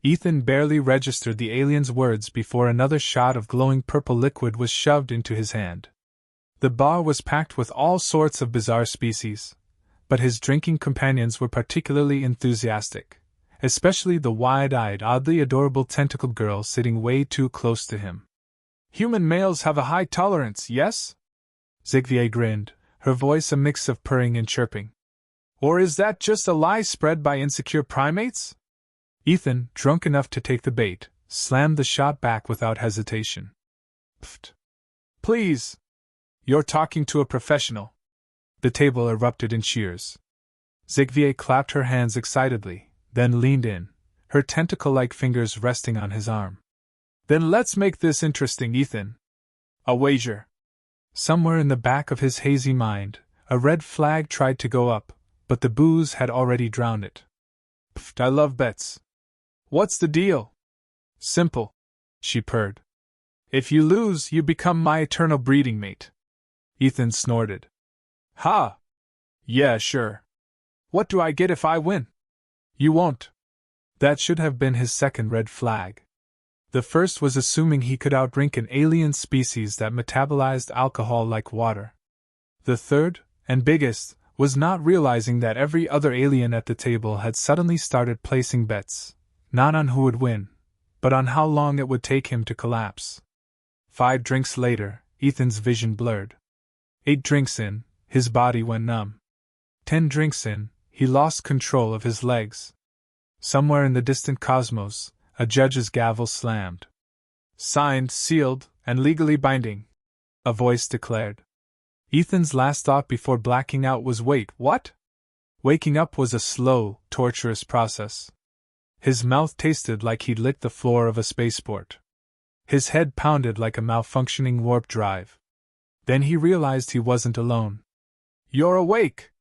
Ethan barely registered the alien's words before another shot of glowing purple liquid was shoved into his hand. The bar was packed with all sorts of bizarre species, but his drinking companions were particularly enthusiastic, especially the wide-eyed, oddly adorable tentacled girl sitting way too close to him. "Human males have a high tolerance, yes?" Ziegfeld grinned, her voice a mix of purring and chirping. "Or is that just a lie spread by insecure primates?" Ethan, drunk enough to take the bait, slammed the shot back without hesitation. "Pfft. Please. You're talking to a professional." The table erupted in cheers. Ziegfeld clapped her hands excitedly, then leaned in, her tentacle-like fingers resting on his arm. "Then let's make this interesting, Ethan. A wager." Somewhere in the back of his hazy mind, a red flag tried to go up, but the booze had already drowned it. "Pfft, I love bets. What's the deal?" "Simple," she purred. "If you lose, you become my eternal breeding mate." Ethan snorted. "Ha! Yeah, sure. What do I get if I win?" "You won't." That should have been his second red flag. The first was assuming he could outdrink an alien species that metabolized alcohol like water. The third, and biggest, was not realizing that every other alien at the table had suddenly started placing bets, not on who would win, but on how long it would take him to collapse. 5 drinks later, Ethan's vision blurred. 8 drinks in, his body went numb. 10 drinks in, he lost control of his legs. Somewhere in the distant cosmos, a judge's gavel slammed. "Signed, sealed, and legally binding," a voice declared. Ethan's last thought before blacking out was, "Wait, what?" Waking up was a slow, torturous process. His mouth tasted like he'd licked the floor of a spaceport. His head pounded like a malfunctioning warp drive. Then he realized he wasn't alone. "You're awake!"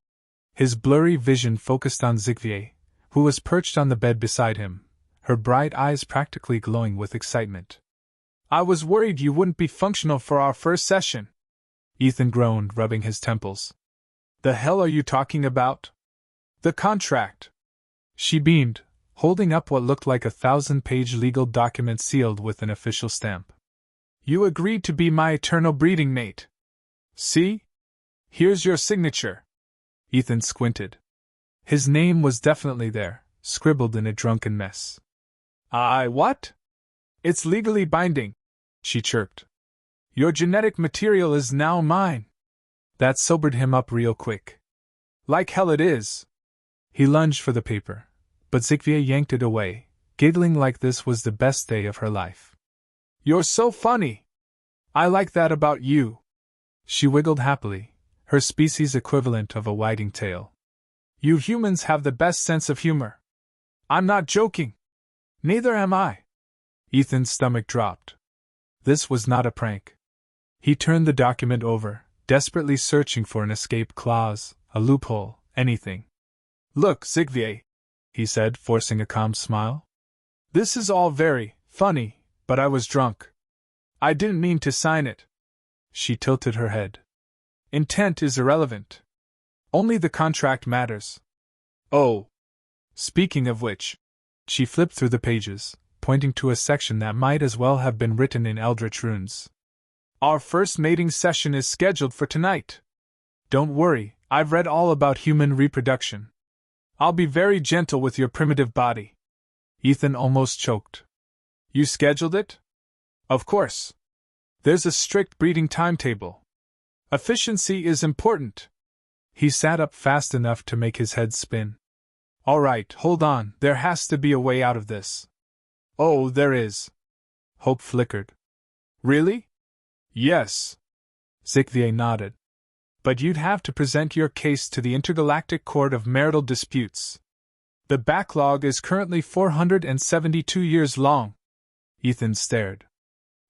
His blurry vision focused on Ziegfeld, who was perched on the bed beside him, her bright eyes practically glowing with excitement. "I was worried you wouldn't be functional for our first session," Ethan groaned, rubbing his temples. "The hell are you talking about?" "The contract." She beamed, holding up what looked like a 1,000-page legal document sealed with an official stamp. "You agreed to be my eternal breeding mate. See? Here's your signature." Ethan squinted. His name was definitely there, scribbled in a drunken mess. What?" "It's legally binding," she chirped. "Your genetic material is now mine." That sobered him up real quick. "Like hell it is." He lunged for the paper, but Ziegfeld yanked it away, giggling like this was the best day of her life. "You're so funny. I like that about you." She wiggled happily, her species equivalent of a wagging tail. "You humans have the best sense of humor." "I'm not joking." "Neither am I." Ethan's stomach dropped. This was not a prank. He turned the document over, desperately searching for an escape clause, a loophole, anything. "Look, Ziegfeld," he said, forcing a calm smile. "This is all very funny, but I was drunk. I didn't mean to sign it." She tilted her head. "Intent is irrelevant. Only the contract matters." "Oh. Speaking of which," she flipped through the pages, pointing to a section that might as well have been written in eldritch runes. "Our first mating session is scheduled for tonight. Don't worry, I've read all about human reproduction. I'll be very gentle with your primitive body." Ethan almost choked. "You scheduled it?" "Of course. There's a strict breeding timetable. Efficiency is important." He sat up fast enough to make his head spin. "All right, hold on, there has to be a way out of this." "Oh, there is." Hope flickered. "Really?" "Yes." Ziegfeld nodded. "But you'd have to present your case to the Intergalactic Court of Marital Disputes. The backlog is currently 472 years long." Ethan stared.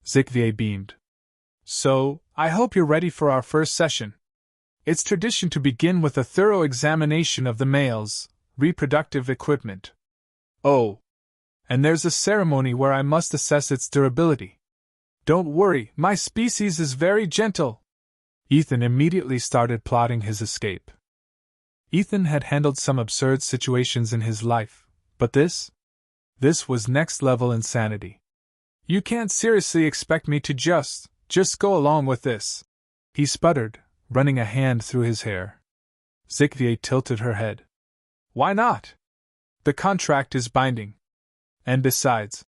Ziegfeld beamed. "So, I hope you're ready for our first session. It's tradition to begin with a thorough examination of the male's reproductive equipment. Oh. And there's a ceremony where I must assess its durability. Don't worry, my species is very gentle." Ethan immediately started plotting his escape. Ethan had handled some absurd situations in his life, but this This was next-level insanity. You can't seriously expect me to just go along with this, he sputtered, running a hand through his hair. Zitvie tilted her head. Why not? The contract is binding. And besides,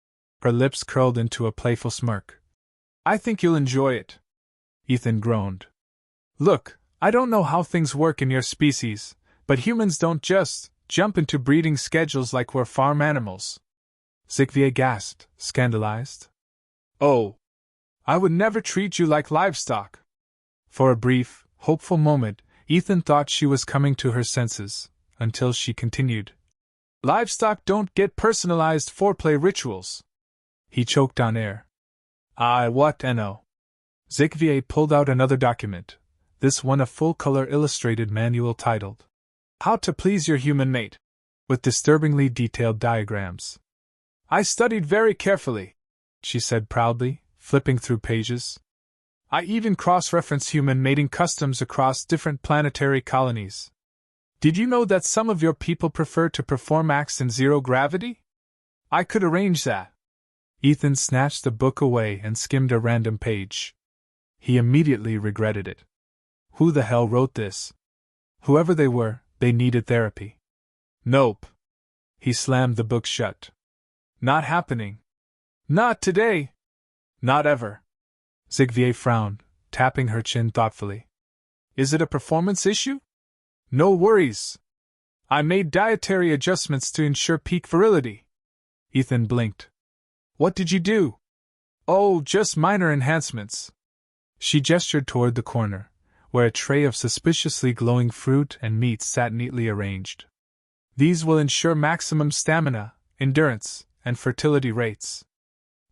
her lips curled into a playful smirk. I think you'll enjoy it. Ethan groaned. Look, I don't know how things work in your species, but humans don't just jump into breeding schedules like we're farm animals. Zitvie gasped, scandalized. Oh, I would never treat you like livestock. For a brief, hopeful moment, Ethan thought she was coming to her senses, until she continued. Livestock don't get personalized foreplay rituals. He choked on air. What no? Zitvie pulled out another document, this one a full-color illustrated manual titled, How to Please Your Human Mate, with disturbingly detailed diagrams. I studied very carefully, she said proudly, flipping through pages. I even cross-referenced human mating customs across different planetary colonies. Did you know that some of your people prefer to perform acts in zero gravity? I could arrange that. Ethan snatched the book away and skimmed a random page. He immediately regretted it. Who the hell wrote this? Whoever they were, they needed therapy. Nope. He slammed the book shut. Not happening. Not today. Not ever. Zitvie frowned, tapping her chin thoughtfully. Is it a performance issue? No worries. I made dietary adjustments to ensure peak virility. Ethan blinked. What did you do? Oh, just minor enhancements. She gestured toward the corner, where a tray of suspiciously glowing fruit and meat sat neatly arranged. These will ensure maximum stamina, endurance, and fertility rates.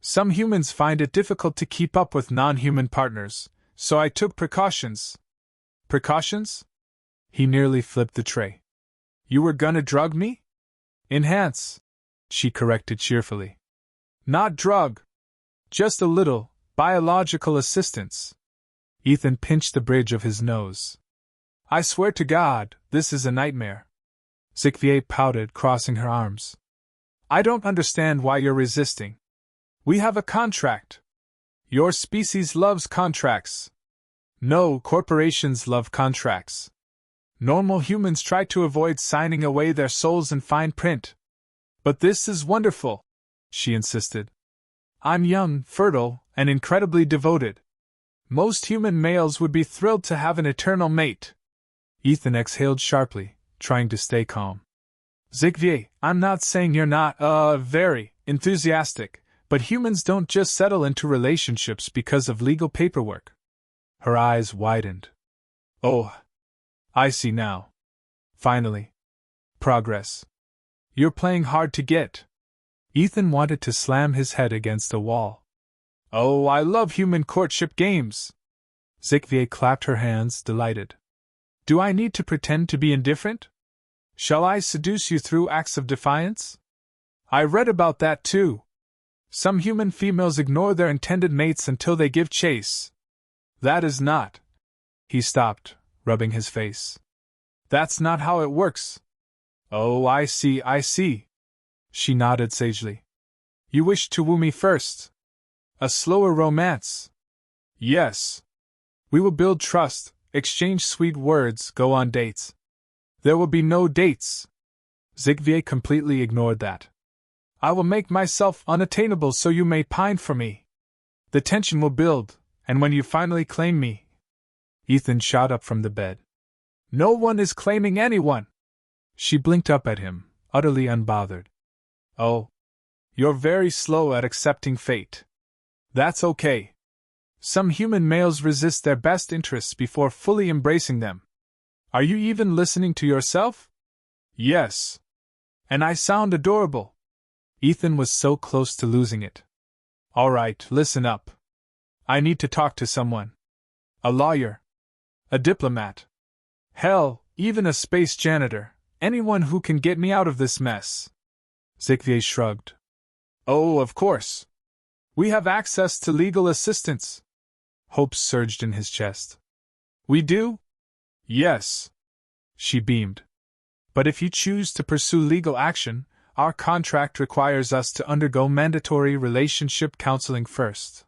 Some humans find it difficult to keep up with non-human partners, so I took precautions. Precautions? He nearly flipped the tray. You were gonna drug me? Enhance, she corrected cheerfully. Not drug. Just a little, biological assistance. Ethan pinched the bridge of his nose. I swear to God, this is a nightmare. Zitvie pouted, crossing her arms. I don't understand why you're resisting. We have a contract. Your species loves contracts. No, corporations love contracts. Normal humans try to avoid signing away their souls in fine print. But this is wonderful, she insisted. I'm young, fertile, and incredibly devoted. Most human males would be thrilled to have an eternal mate. Ethan exhaled sharply, trying to stay calm. Zitvie, I'm not saying you're not, very enthusiastic, but humans don't just settle into relationships because of legal paperwork. Her eyes widened. Oh, I see now. Finally. Progress. You're playing hard to get. Ethan wanted to slam his head against a wall. Oh, I love human courtship games. Zitvie clapped her hands, delighted. Do I need to pretend to be indifferent? Shall I seduce you through acts of defiance? I read about that too. Some human females ignore their intended mates until they give chase. That is not. He stopped, rubbing his face. That's not how it works. Oh, I see. She nodded sagely. You wish to woo me first. A slower romance. Yes. We will build trust, exchange sweet words, go on dates. There will be no dates. Zitvie completely ignored that. I will make myself unattainable so you may pine for me. The tension will build, and when you finally claim me. Ethan shot up from the bed. No one is claiming anyone. She blinked up at him, utterly unbothered. Oh. You're very slow at accepting fate. That's okay. Some human males resist their best interests before fully embracing them. Are you even listening to yourself? Yes. And I sound adorable. Ethan was so close to losing it. All right, listen up. I need to talk to someone. A lawyer. A diplomat. Hell, even a space janitor. Anyone who can get me out of this mess. Zitvie shrugged. Oh, of course. We have access to legal assistance. Hope surged in his chest. We do? Yes. She beamed. But if you choose to pursue legal action, our contract requires us to undergo mandatory relationship counseling first,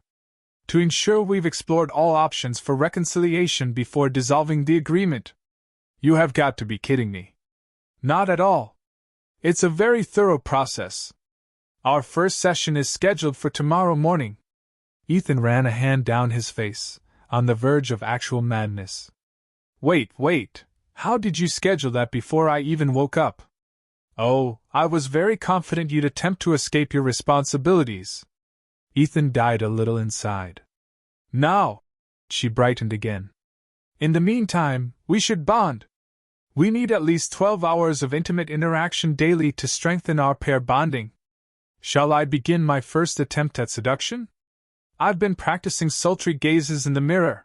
to ensure we've explored all options for reconciliation before dissolving the agreement. You have got to be kidding me. Not at all. It's a very thorough process. Our first session is scheduled for tomorrow morning. Ethan ran a hand down his face, on the verge of actual madness. Wait. How did you schedule that before I even woke up? Oh, I was very confident you'd attempt to escape your responsibilities. Ethan died a little inside. Now, she brightened again. In the meantime, we should bond. We need at least 12 hours of intimate interaction daily to strengthen our pair bonding. Shall I begin my first attempt at seduction? I've been practicing sultry gazes in the mirror.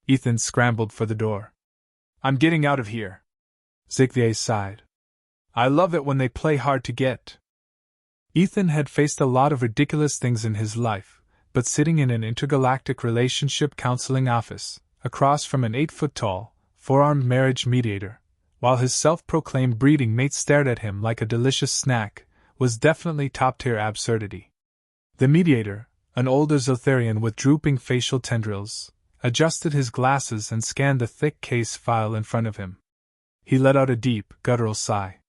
Ethan scrambled for the door. I'm getting out of here. Ziegfeld sighed. I love it when they play hard to get. Ethan had faced a lot of ridiculous things in his life, but sitting in an intergalactic relationship counseling office, across from an 8-foot-tall, four-armed marriage mediator, while his self-proclaimed breeding mate stared at him like a delicious snack, was definitely top-tier absurdity. The mediator, an older Zotharian with drooping facial tendrils, adjusted his glasses and scanned the thick case file in front of him. He let out a deep, guttural sigh.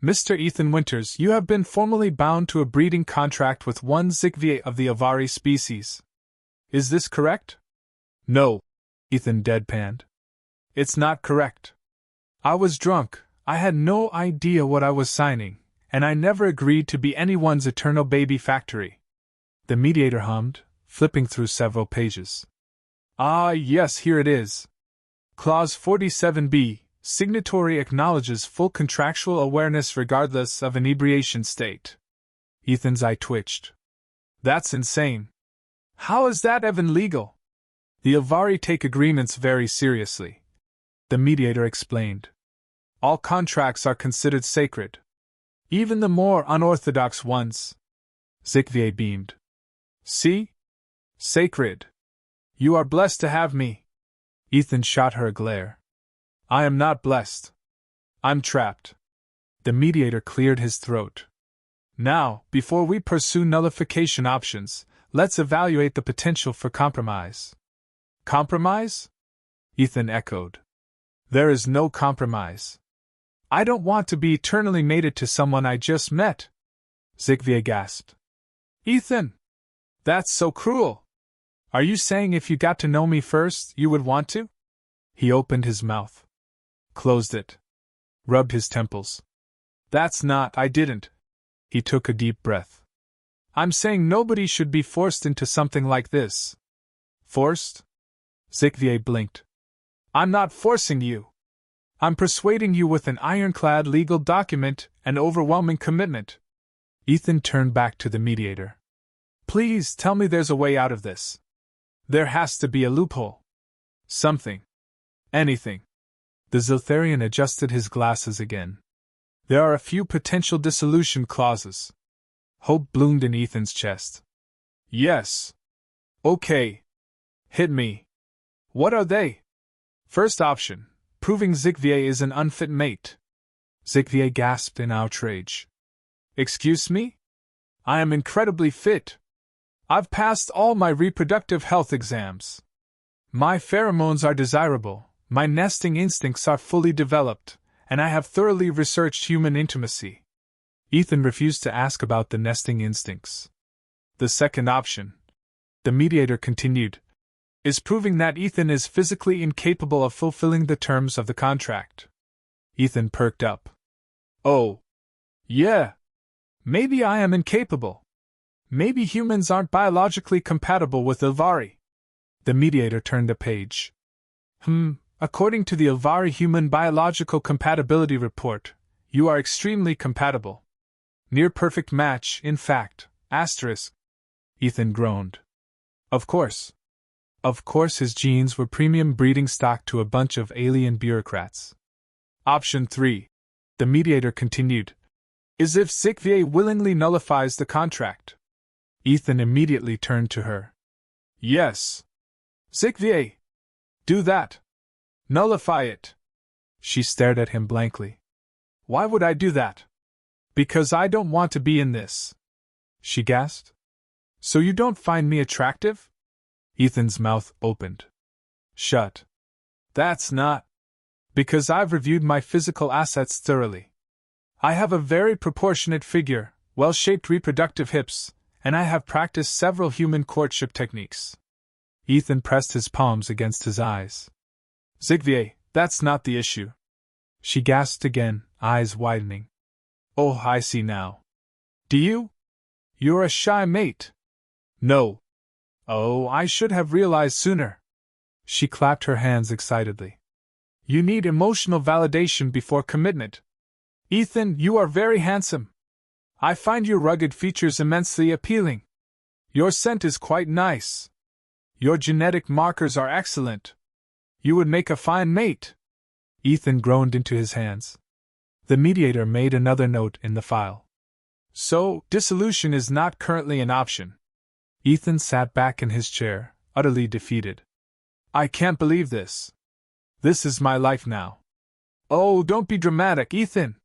Mr. Ethan Winters, you have been formally bound to a breeding contract with one Ziegfeld of the Avari species. Is this correct? No, Ethan deadpanned. It's not correct. I was drunk, I had no idea what I was signing, and I never agreed to be anyone's eternal baby factory. The mediator hummed, flipping through several pages. Ah, yes, here it is. Clause 47b, signatory acknowledges full contractual awareness regardless of inebriation state. Ethan's eye twitched. That's insane. How is that even legal? The Avari take agreements very seriously. The mediator explained. All contracts are considered sacred. Even the more unorthodox ones. Ziegfeld beamed. See? Sacred. You are blessed to have me. Ethan shot her a glare. I am not blessed. I'm trapped. The mediator cleared his throat. Now, before we pursue nullification options, let's evaluate the potential for compromise. Compromise? Ethan echoed. There is no compromise. I don't want to be eternally mated to someone I just met. Ziegfeld gasped. Ethan! That's so cruel! Are you saying if you got to know me first, you would want to? He opened his mouth. Closed it. Rubbed his temples. That's not, I didn't. He took a deep breath. I'm saying nobody should be forced into something like this. Forced? Ziegfeld blinked. I'm not forcing you. I'm persuading you with an ironclad legal document and overwhelming commitment. Ethan turned back to the mediator. Please tell me there's a way out of this. There has to be a loophole. Something. Anything. The Zotharian adjusted his glasses again. There are a few potential dissolution clauses. Hope bloomed in Ethan's chest. Yes. Okay. Hit me. What are they? First option, proving Ziegfeld is an unfit mate. Ziegfeld gasped in outrage. Excuse me? I am incredibly fit. I've passed all my reproductive health exams. My pheromones are desirable, my nesting instincts are fully developed, and I have thoroughly researched human intimacy. Ethan refused to ask about the nesting instincts. The second option, the mediator continued, is proving that Ethan is physically incapable of fulfilling the terms of the contract. Ethan perked up. Oh. Yeah. Maybe I am incapable. Maybe humans aren't biologically compatible with Avari. The mediator turned the page. According to the Avari Human Biological Compatibility Report, you are extremely compatible. Near perfect match, in fact, asterisk. Ethan groaned. Of course. Of course his genes were premium breeding stock to a bunch of alien bureaucrats. Option 3. The mediator continued. Is if Ziegfeld willingly nullifies the contract. Ethan immediately turned to her. Yes. Ziegfeld. Do that. Nullify it. She stared at him blankly. Why would I do that? Because I don't want to be in this, she gasped. So you don't find me attractive? Ethan's mouth opened. Shut. That's not. Because I've reviewed my physical assets thoroughly. I have a very proportionate figure, well-shaped reproductive hips, and I have practiced several human courtship techniques. Ethan pressed his palms against his eyes. Xavier, that's not the issue. She gasped again, eyes widening. Oh, I see now. Do you? You're a shy mate. No. Oh, I should have realized sooner. She clapped her hands excitedly. You need emotional validation before commitment. Ethan, you are very handsome. I find your rugged features immensely appealing. Your scent is quite nice. Your genetic markers are excellent. You would make a fine mate. Ethan groaned into his hands. The mediator made another note in the file. So, dissolution is not currently an option. Ethan sat back in his chair, utterly defeated. I can't believe this. This is my life now. Oh, don't be dramatic, Ethan,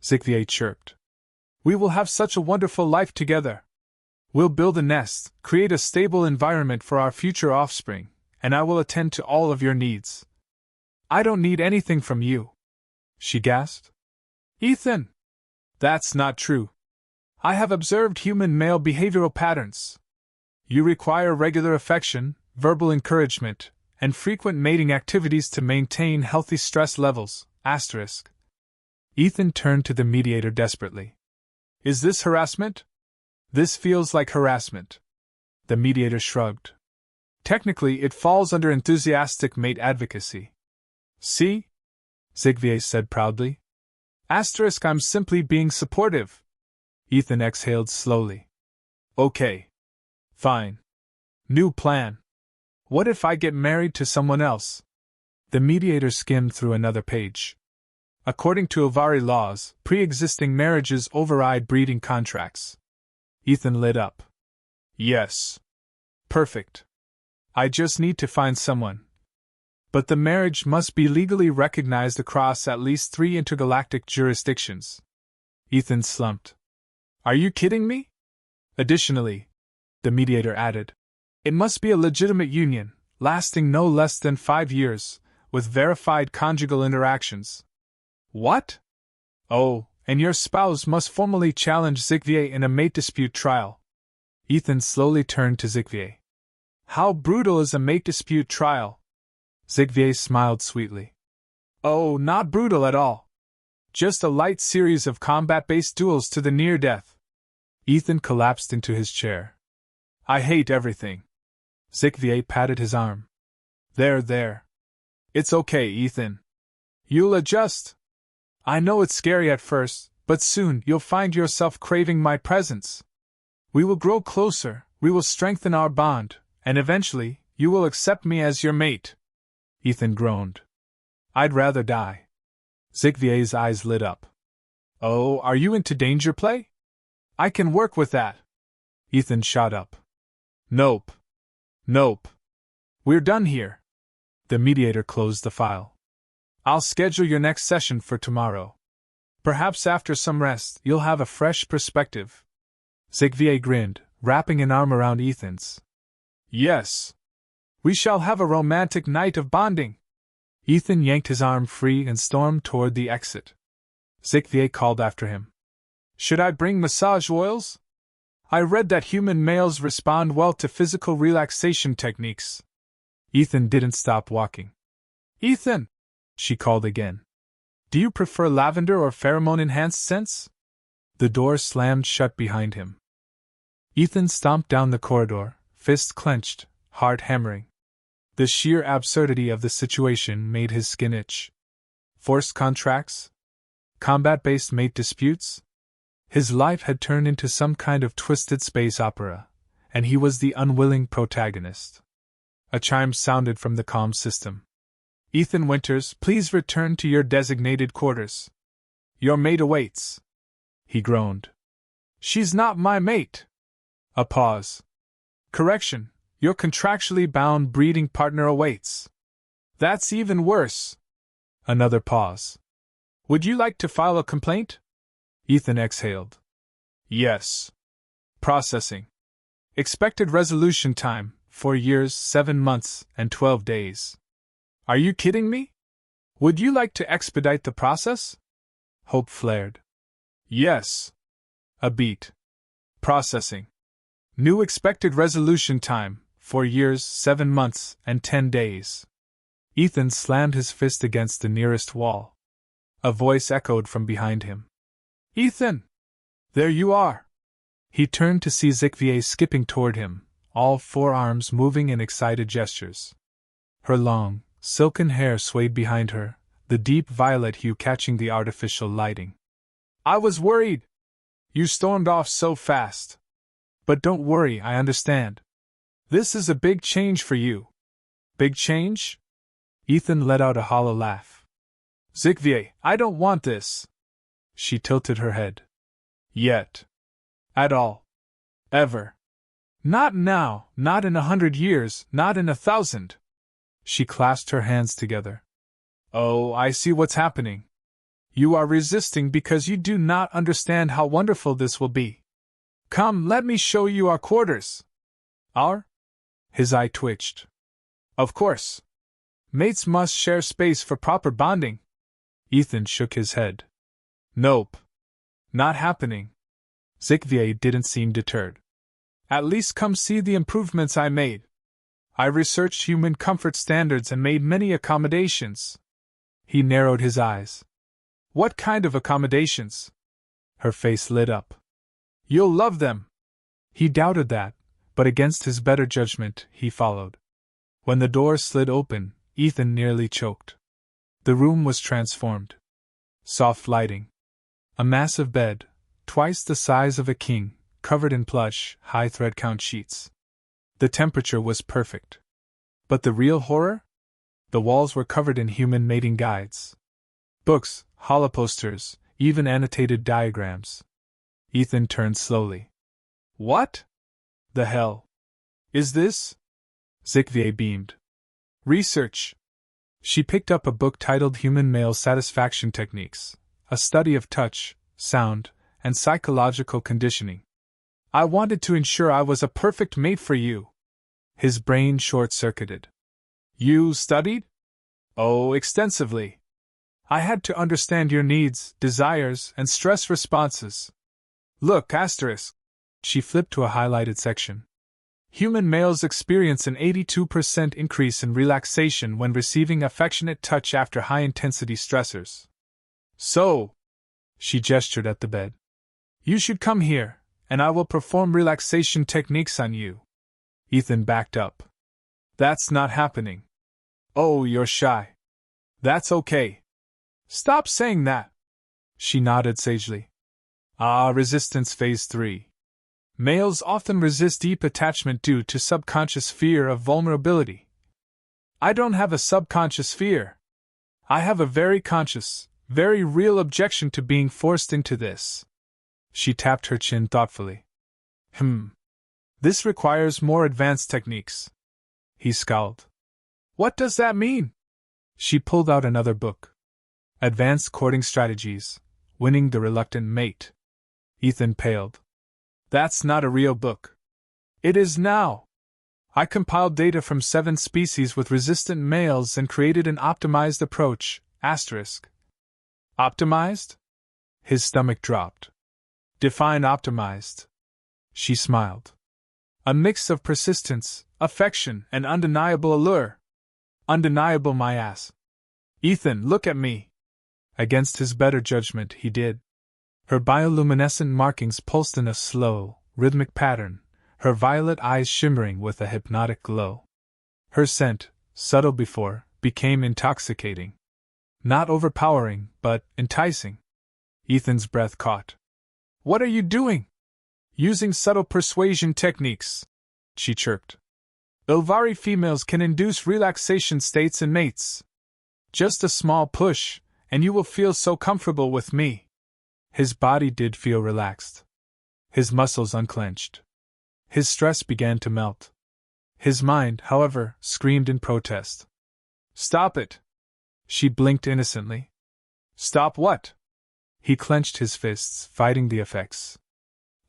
Xavier chirped. We will have such a wonderful life together. We'll build a nest, create a stable environment for our future offspring, and I will attend to all of your needs. I don't need anything from you, she gasped. Ethan! That's not true. I have observed human male behavioral patterns. You require regular affection, verbal encouragement, and frequent mating activities to maintain healthy stress levels. Asterisk. Ethan turned to the mediator desperately. Is this harassment? This feels like harassment. The mediator shrugged. Technically, it falls under enthusiastic mate advocacy. See? Xavier said proudly. Asterisk, I'm simply being supportive. Ethan exhaled slowly. Okay. Fine. New plan. What if I get married to someone else? The mediator skimmed through another page. According to Ovari laws, pre-existing marriages override breeding contracts. Ethan lit up. Yes. Perfect. I just need to find someone. But the marriage must be legally recognized across at least 3 intergalactic jurisdictions. Ethan slumped. Are you kidding me? Additionally, the mediator added, it must be a legitimate union, lasting no less than 5 years, with verified conjugal interactions. What? Oh, and your spouse must formally challenge Xavier in a mate dispute trial. Ethan slowly turned to Xavier. How brutal is a mate dispute trial? Xavier smiled sweetly. Oh, not brutal at all. Just a light series of combat-based duels to the near death. Ethan collapsed into his chair. I hate everything. Xavier patted his arm. There. It's okay, Ethan. You'll adjust. I know it's scary at first, but soon you'll find yourself craving my presence. We will grow closer, we will strengthen our bond, and eventually, you will accept me as your mate. Ethan groaned. I'd rather die. Xavier's eyes lit up. Oh, are you into danger play? I can work with that. Ethan shot up. Nope. We're done here. The mediator closed the file. I'll schedule your next session for tomorrow. Perhaps after some rest, you'll have a fresh perspective. Xavier grinned, wrapping an arm around Ethan's. Yes. We shall have a romantic night of bonding. Ethan yanked his arm free and stormed toward the exit. Xavier called after him. Should I bring massage oils? I read that human males respond well to physical relaxation techniques. Ethan didn't stop walking. Ethan! She called again. Do you prefer lavender or pheromone-enhanced scents? The door slammed shut behind him. Ethan stomped down the corridor, fist clenched, heart hammering. The sheer absurdity of the situation made his skin itch. Forced contracts? Combat-based mate disputes? His life had turned into some kind of twisted space opera, and he was the unwilling protagonist. A chime sounded from the comm system. Ethan Winters, please return to your designated quarters. Your mate awaits. He groaned. She's not my mate. A pause. Correction, your contractually bound breeding partner awaits. That's even worse. Another pause. Would you like to file a complaint? Ethan exhaled. Yes. Processing. Expected resolution time, 4 years, 7 months, and 12 days. Are you kidding me? Would you like to expedite the process? Hope flared. Yes. A beat. Processing. New expected resolution time, 4 years, 7 months, and 10 days. Ethan slammed his fist against the nearest wall. A voice echoed from behind him. Ethan! There you are! He turned to see HFY skipping toward him, all 4 arms moving in excited gestures. Her long, silken hair swayed behind her, the deep violet hue catching the artificial lighting. I was worried! You stormed off so fast. But don't worry, I understand. This is a big change for you. Big change? Ethan let out a hollow laugh. HFY, I don't want this. She tilted her head. Yet. At all. Ever. Not now, not in 100 years, not in 1,000. She clasped her hands together. Oh, I see what's happening. You are resisting because you do not understand how wonderful this will be. Come, let me show you our quarters. Our? His eye twitched. Of course. Mates must share space for proper bonding. Ethan shook his head. Nope. Not happening. HFY didn't seem deterred. At least come see the improvements I made. I researched human comfort standards and made many accommodations. He narrowed his eyes. What kind of accommodations? Her face lit up. You'll love them. He doubted that, but against his better judgment, he followed. When the door slid open, Ethan nearly choked. The room was transformed. Soft lighting. A massive bed, twice the size of a king, covered in plush, high thread count sheets. The temperature was perfect. But the real horror? The walls were covered in human mating guides. Books, holoposters, even annotated diagrams. Ethan turned slowly. What the hell is this? HFY beamed. Research. She picked up a book titled Human Male Satisfaction Techniques, a study of touch, sound, and psychological conditioning. I wanted to ensure I was a perfect mate for you. His brain short-circuited. You studied? Oh, extensively. I had to understand your needs, desires, and stress responses. Look, asterisk. She flipped to a highlighted section. Human males experience an 82% increase in relaxation when receiving affectionate touch after high-intensity stressors. So, she gestured at the bed. You should come here, and I will perform relaxation techniques on you. Ethan backed up. That's not happening. Oh, you're shy. That's okay. Stop saying that. She nodded sagely. Resistance phase 3. Males often resist deep attachment due to subconscious fear of vulnerability. I don't have a subconscious fear. I have a very conscious, very real objection to being forced into this. She tapped her chin thoughtfully. This requires more advanced techniques. He scowled. What does that mean? She pulled out another book. Advanced Courting Strategies, Winning the Reluctant Mate. Ethan paled. That's not a real book. It is now. I compiled data from 7 species with resistant males and created an optimized approach, asterisk. Optimized? His stomach dropped. Define optimized. She smiled. A mix of persistence, affection, and undeniable allure. Undeniable, my ass. Ethan, look at me. Against his better judgment, he did. Her bioluminescent markings pulsed in a slow, rhythmic pattern, her violet eyes shimmering with a hypnotic glow. Her scent, subtle before, became intoxicating. Not overpowering, but enticing. Ethan's breath caught. What are you doing? Using subtle persuasion techniques, she chirped. Ilvari females can induce relaxation states in mates. Just a small push, and you will feel so comfortable with me. His body did feel relaxed. His muscles unclenched. His stress began to melt. His mind, however, screamed in protest. Stop it! She blinked innocently. Stop what? He clenched his fists, fighting the effects.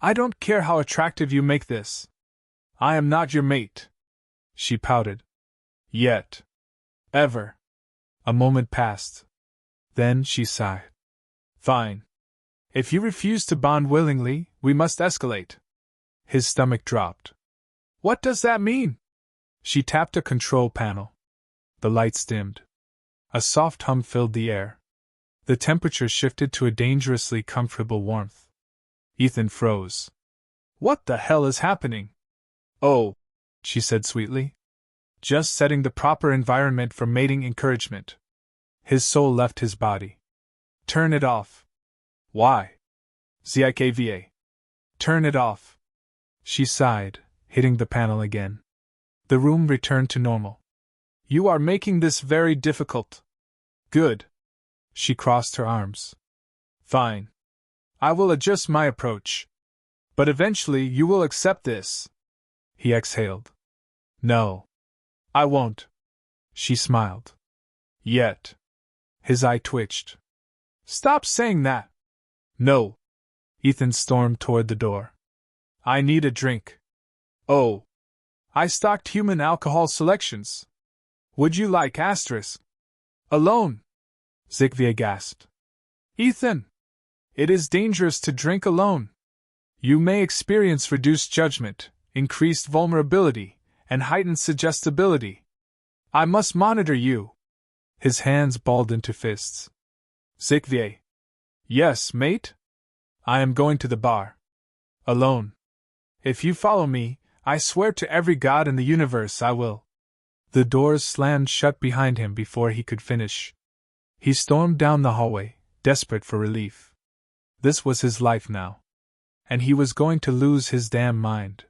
I don't care how attractive you make this. I am not your mate. She pouted. Yet. Ever. A moment passed. Then she sighed. Fine. If you refuse to bond willingly, we must escalate. His stomach dropped. What does that mean? She tapped a control panel. The lights dimmed. A soft hum filled the air. The temperature shifted to a dangerously comfortable warmth. Ethan froze. What the hell is happening? Oh, she said sweetly. Just setting the proper environment for mating encouragement. His soul left his body. Turn it off. Why? ZIKVA. Turn it off. She sighed, hitting the panel again. The room returned to normal. You are making this very difficult. Good. She crossed her arms. Fine. I will adjust my approach. But eventually you will accept this. He exhaled. No. I won't. She smiled. Yet. His eye twitched. Stop saying that. No. Ethan stormed toward the door. I need a drink. Oh. I stocked human alcohol selections. Would you like asterisk? Alone? Zikvia gasped. Ethan! It is dangerous to drink alone. You may experience reduced judgment, increased vulnerability, and heightened suggestibility. I must monitor you. His hands balled into fists. Zikvia. Yes, mate? I am going to the bar. Alone. If you follow me, I swear to every god in the universe I will. The doors slammed shut behind him before he could finish. He stormed down the hallway, desperate for relief. This was his life now. And he was going to lose his damn mind.